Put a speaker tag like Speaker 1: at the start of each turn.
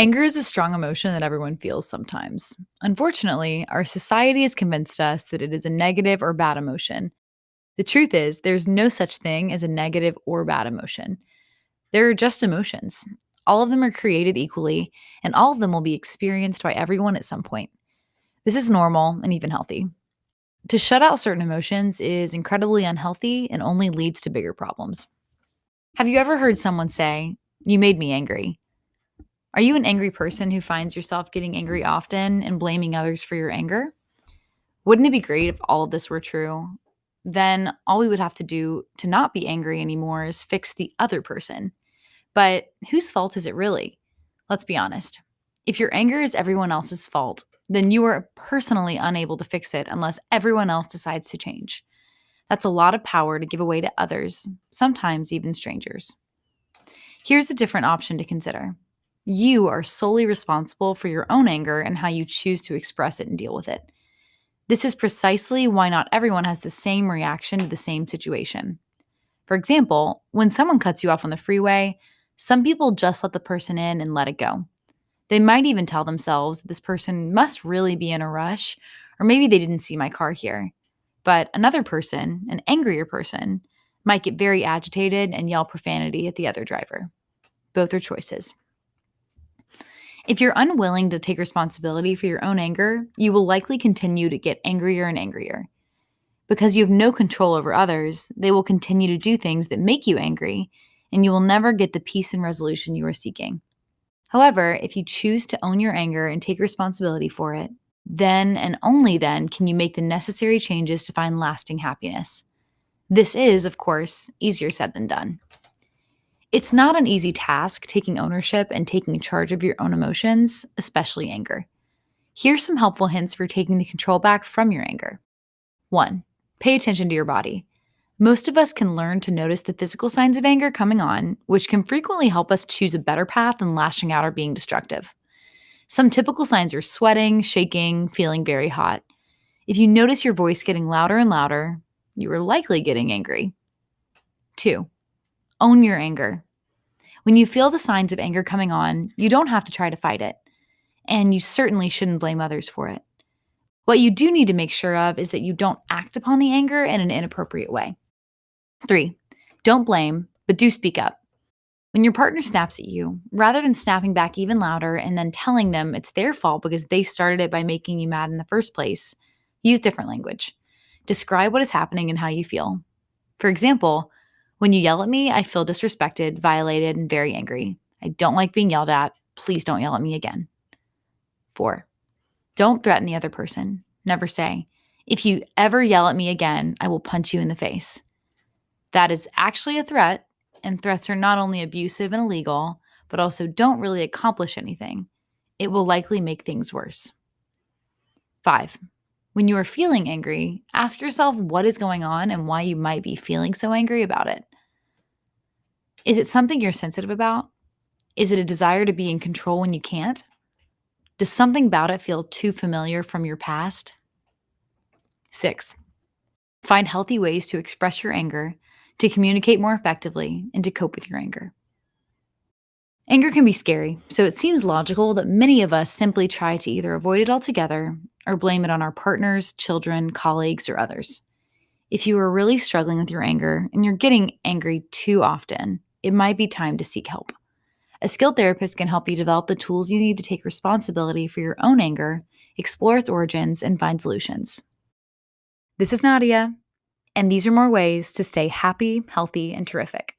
Speaker 1: Anger is a strong emotion that everyone feels sometimes. Unfortunately, our society has convinced us that it is a negative or bad emotion. The truth is, there's no such thing as a negative or bad emotion. They're just emotions. All of them are created equally, and all of them will be experienced by everyone at some point. This is normal and even healthy. To shut out certain emotions is incredibly unhealthy and only leads to bigger problems. Have you ever heard someone say, "You made me angry"? Are you an angry person who finds yourself getting angry often and blaming others for your anger? Wouldn't it be great if all of this were true? Then all we would have to do to not be angry anymore is fix the other person. But whose fault is it really? Let's be honest. If your anger is everyone else's fault, then you are personally unable to fix it unless everyone else decides to change. That's a lot of power to give away to others, sometimes even strangers. Here's a different option to consider. You are solely responsible for your own anger and how you choose to express it and deal with it. This is precisely why not everyone has the same reaction to the same situation. For example, when someone cuts you off on the freeway, some people just let the person in and let it go. They might even tell themselves this person must really be in a rush, or maybe they didn't see my car here. But another person, an angrier person, might get very agitated and yell profanity at the other driver. Both are choices. If you're unwilling to take responsibility for your own anger, you will likely continue to get angrier and angrier. Because you have no control over others, they will continue to do things that make you angry, and you will never get the peace and resolution you are seeking. However, if you choose to own your anger and take responsibility for it, then and only then can you make the necessary changes to find lasting happiness. This is, of course, easier said than done. It's not an easy task taking ownership and taking charge of your own emotions, especially anger. Here's some helpful hints for taking the control back from your anger. 1. Pay attention to your body. Most of us can learn to notice the physical signs of anger coming on, which can frequently help us choose a better path than lashing out or being destructive. Some typical signs are sweating, shaking, feeling very hot. If you notice your voice getting louder and louder, you are likely getting angry. 2. Own your anger. When you feel the signs of anger coming on, you don't have to try to fight it, and you certainly shouldn't blame others for it. What you do need to make sure of is that you don't act upon the anger in an inappropriate way. 3. Don't blame, but do speak up. When your partner snaps at you, rather than snapping back even louder and then telling them it's their fault because they started it by making you mad in the first place, use different language. Describe what is happening and how you feel. For example, when you yell at me, I feel disrespected, violated, and very angry. I don't like being yelled at. Please don't yell at me again. 4. Don't threaten the other person. Never say, "If you ever yell at me again, I will punch you in the face." That is actually a threat, and threats are not only abusive and illegal, but also don't really accomplish anything. It will likely make things worse. 5. When you are feeling angry, ask yourself what is going on and why you might be feeling so angry about it. Is it something you're sensitive about? Is it a desire to be in control when you can't? Does something about it feel too familiar from your past? 6. Find healthy ways to express your anger, to communicate more effectively, and to cope with your anger. Anger can be scary, so it seems logical that many of us simply try to either avoid it altogether or blame it on our partners, children, colleagues, or others. If you are really struggling with your anger and you're getting angry too often, it might be time to seek help. A skilled therapist can help you develop the tools you need to take responsibility for your own anger, explore its origins, and find solutions. This is Nadia, and these are more ways to stay happy, healthy, and terrific.